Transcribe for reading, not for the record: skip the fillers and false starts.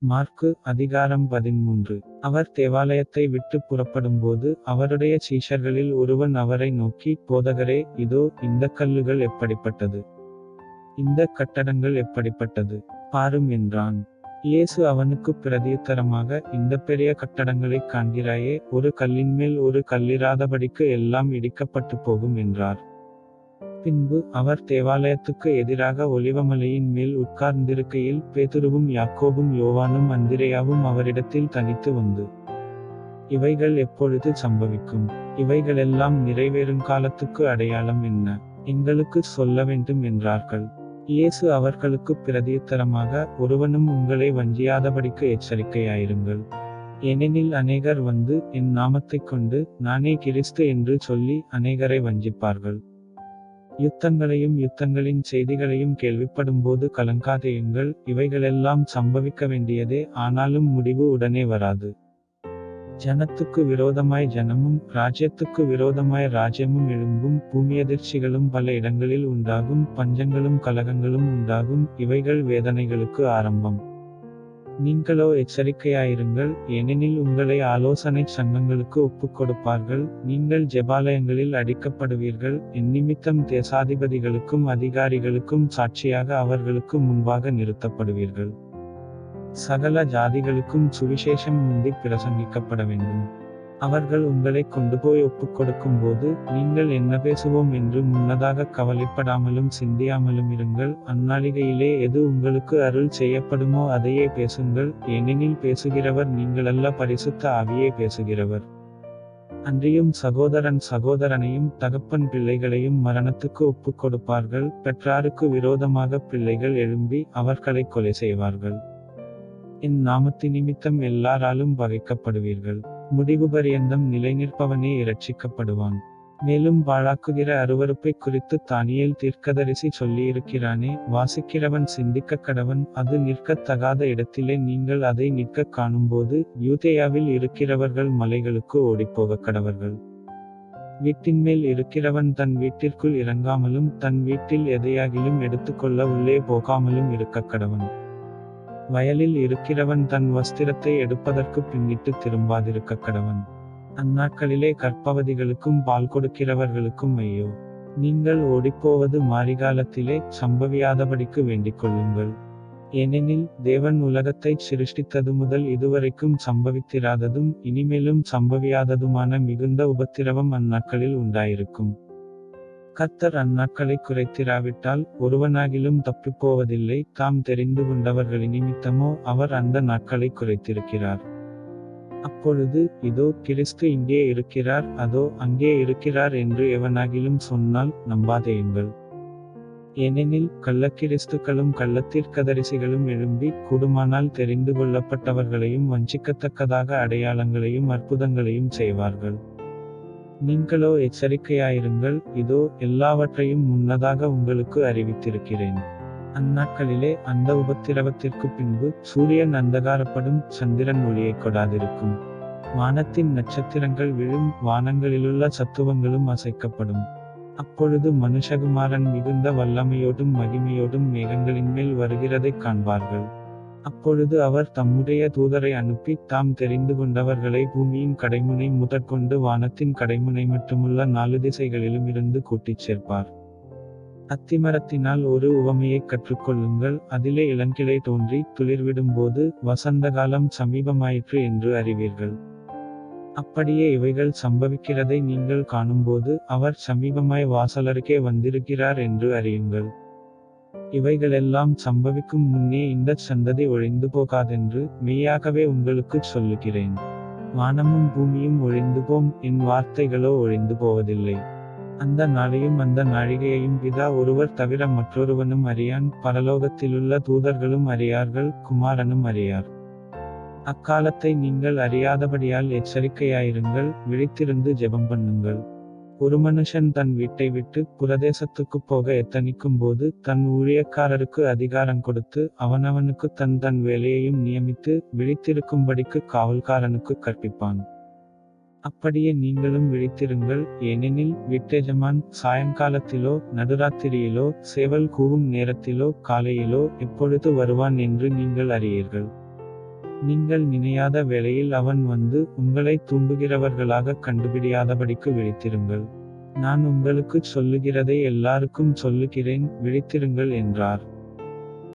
Mark அதிகாரம் 13. அவர் தேவாலயத்தை விட்டு புறப்படும்போது அவருடைய சீஷர்களில் ஒருவன் அவரை நோக்கி, போதகரே, இதோ இந்த கல்லுகள் எப்படிப்பட்டது, இந்த கட்டடங்கள் எப்படிப்பட்டது, பாரும் என்றான். இயேசு அவனுக்குப் பிரதியுத்தரமாக, இந்த பெரிய கட்டடங்களைக் காண்கிறாயே, ஒரு கல்லின்மேல் ஒரு கல்லிராதபடிக்கு எல்லாம் இடிக்கப்பட்டு போகும் என்றார். பின்பு அவர் தேவாலயத்துக்கு எதிராக ஒலிவமலையின் மேல் உட்கார்ந்திருக்கையில் பேதுருவும் யாக்கோபும் யோவானும் அந்திரேயாவும் அவரிடத்தில் தனித்து வந்து, இவைகள் எப்பொழுது சம்பவிக்கும், இவைகளெல்லாம் நிறைவேறுங்காலத்துக்கு அடையாளம் என்ன, எங்களுக்கு சொல்ல வேண்டும் என்றார்கள். இயேசு அவர்களுக்குப் பிரதியுத்தரமாக, ஒருவனும் உங்களை வஞ்சியாதபடிக்கு எச்சரிக்கையாயிருங்கள். ஏனெனில் அநேகர் வந்து என் நாமத்தைக் கொண்டு, நானே கிறிஸ்து என்று சொல்லி அநேகரை வஞ்சிப்பார்கள். யுத்தங்களையும் யுத்தங்களின் செய்திகளையும் கேள்விப்படும்போது கலங்காதேயுங்கள், இவைகளெல்லாம் சம்பவிக்க வேண்டியதே, ஆனாலும் முடிவு உடனே வராது. ஜனத்துக்கு விரோதமாய் ஜனமும் ராஜ்யத்துக்கு விரோதமாய் ராஜ்யமும் எழும்பும், பூமியதிர்ச்சிகளும் பல இடங்களில் உண்டாகும், பஞ்சங்களும் கலகங்களும் உண்டாகும், இவைகள் வேதனைகளுக்கு ஆரம்பம். நீங்களோ எச்சரிக்கையாயிருங்கள், ஏனெனில் உங்களை ஆலோசனைச் சங்கங்களுக்கு ஒப்புக்கொடுப்பார்கள், நீங்கள் ஜெபாலயங்களில் அடிக்கப்படுவீர்கள், என்னிமித்தம் தேசாதிபதிகளுக்கும் அதிகாரிகளுக்கும் சாட்சியாக அவர்களுக்கு முன்பாக நிறுத்தப்படுவீர்கள். சகல ஜாதிகளுக்கும் சுவிசேஷம் முந்தி பிரசங்கிக்கப்பட வேண்டும். அவர்கள் உங்களை கொண்டுபோய் ஒப்புக்கொடுக்கும்போது, நீங்கள் என்ன பேசுவோம் என்று முன்னதாக கவலைப்படாமலும் சிந்தியாமலும் இருங்கள். அந்நாளிகையிலே எது உங்களுக்கு அருள் செய்யப்படுமோ அதையே பேசுங்கள், ஏனெனில் பேசுகிறவர் நீங்களல்ல, பரிசுத்த ஆவியே பேசுகிறவர். அன்றியும் சகோதரன் சகோதரனையும் தகப்பன் பிள்ளைகளையும் மரணத்துக்கு ஒப்புக்கொடுப்பார்கள். பெற்றாருக்கு விரோதமாக பிள்ளைகள் எழும்பி அவர்களை கொலை செய்வார்கள். என் நாமத்தினிமித்தம் எல்லாராலும் பகைக்கப்படுவீர்கள். முடிவு பரியந்தம் நிலைநிற்பவனே இரட்சிக்கப்படுவான். மேலும் பாழாக்குகிற அருவருப்பை குறித்து தானியேல் தீர்க்கதரிசி சொல்லியிருக்கிறானே, வாசிக்கிறவன் சிந்திக்க கடவன், அது நிற்கத் தகாத இடத்திலே நீங்கள் அதை நிற்கக் காணும்போது, யூதேயாவில் இருக்கிறவர்கள் மலைகளுக்கு ஓடிப்போகக் கடவர்கள். வீட்டின்மேல் இருக்கிறவன் தன் வீட்டிற்குள் இறங்காமலும் தன் வீட்டில் எதையாகிலும் எடுத்துக்கொள்ள உள்ளே போகாமலும் இருக்கக் கடவன். வயலில் இருக்கிறவன் தன் வஸ்திரத்தை எடுப்பதற்கு பின்னிட்டு திரும்பாதிருக்கக் கடவன். அந்நாட்களிலே கர்ப்பவதிகளுக்கும் பால் கொடுக்கிறவர்களுக்கும் ஐயோ, நீங்கள் ஓடிப்போவது மாரிகாலத்திலே சம்பவியாதபடிக்கு வேண்டிக் கொள்ளுங்கள். ஏனெனில் தேவன் உலகத்தைச் சிருஷ்டித்தது முதல் இதுவரைக்கும் சம்பவித்திராததும் இனிமேலும் சம்பவியாததுமான மிகுந்த உபத்திரவம் அந்நாட்களில் உண்டாயிருக்கும். கர்த்தர் அந்நாட்களை குறைத்திராவிட்டால் ஒருவனாகிலும் தப்பிப்போவதில்லை. தாம் தெரிந்து கொண்டவர்களினிமித்தமோ அவர் அந்த நாட்களை குறைத்திருக்கிறார். அப்பொழுது, இதோ கிறிஸ்து இங்கே இருக்கிறார், அதோ அங்கே இருக்கிறார் என்று எவனாகிலும் சொன்னால் நம்பாதேயுங்கள். ஏனெனில் கள்ளக்கிறிஸ்துக்களும் கள்ளத்தீர்க்கதரிசிகளும் எழும்பி, கூடுமானால் தெரிந்து கொள்ளப்பட்டவர்களையும் வஞ்சிக்கத்தக்கதாக அடையாளங்களையும் அற்புதங்களையும் செய்வார்கள். நீங்களோ எச்சரிக்கையாயிருங்கள், இதோ எல்லாவற்றையும் முன்னதாக உங்களுக்கு அறிவித்திருக்கிறேன். அந்நாட்களிலே அந்த உபத்திரவத்திற்கு பின்பு சூரியன் அந்தகாரப்படும், சந்திரன் ஒளியைக் கொடாதிருக்கும், வானத்தின் நட்சத்திரங்கள் விழும், வானங்களிலுள்ள சத்துவங்களும் அசைக்கப்படும். அப்பொழுது மனுஷகுமாரன் மிகுந்த வல்லமையோடும் மகிமையோடும் மேகங்களின்மேல் வருகிறதைக் காண்பார்கள். அப்பொழுது அவர் தம்முடைய தூதரை அனுப்பி, தாம் தெரிந்து கொண்டவர்களை பூமியின் கடைமுனை முதற்கொண்டு வானத்தின் கடைமுனை மட்டுமுள்ள 4 திசைகளிலுமிருந்து கூட்டிச் சேர்ப்பார். அத்திமரத்தினால் ஒரு உவமையைக் கற்றுக்கொள்ளுங்கள், அதிலே இளங்கிளை தோன்றி துளிர்விடும்போது வசந்தகாலம் சமீபமாயிற்று என்று அறிவீர்கள். அப்படியே இவைகள் சம்பவிக்கிறதை நீங்கள் காணும்போது, அவர் சமீபமாய் வாசலருகே வந்திருக்கிறார் என்று அறியுங்கள். இவைகளெல்லாம் சம்பவிக்கும் முன்னே இந்தச் சந்ததி ஒழிந்து போகாதென்று மெய்யாகவே உங்களுக்குச் சொல்லுகிறேன். வானமும் பூமியும் ஒழிந்து போம், என் வார்த்தைகளோ ஒழிந்து போவதில்லை. அந்த நாளையும் அந்த நாழிகையையும் பிதா ஒருவர் தவிர மற்றொருவனும் அறியான், பரலோகத்திலுள்ள தூதர்களும் அறியார்கள், குமாரனும் அறியார். அக்காலத்தை நீங்கள் அறியாதபடியால் எச்சரிக்கையாயிருங்கள், விழித்திருந்து ஜெபம் பண்ணுங்கள். ஒரு மனுஷன் தன் வீட்டை விட்டு புரதேசத்துக்குப் போக எத்தனிக்கும் போது தன் ஊழியக்காரருக்கு அதிகாரம் கொடுத்து அவனவனுக்கு தன் வேலையையும் நியமித்து விழித்திருக்கும்படிக்கு காவல்காரனுக்கு கற்பிப்பான். அப்படியே நீங்களும் விழித்திருங்கள், ஏனெனில் வீட்டெஜமான் சாயங்காலத்திலோ நடுராத்திரியிலோ சேவல் கூவும் நேரத்திலோ காலையிலோ எப்பொழுது வருவான் என்று நீங்கள் அறியீர்கள். நீங்கள் நினையாத வேளையில் அவன் வந்து உங்களை தூங்குகிறவர்களாக கண்டுபிடியாதபடிக்கு விழித்திருங்கள். நான் உங்களுக்குச் சொல்லுகிறதை எல்லாருக்கும் சொல்லுகிறேன், விழித்திருங்கள் என்றார்.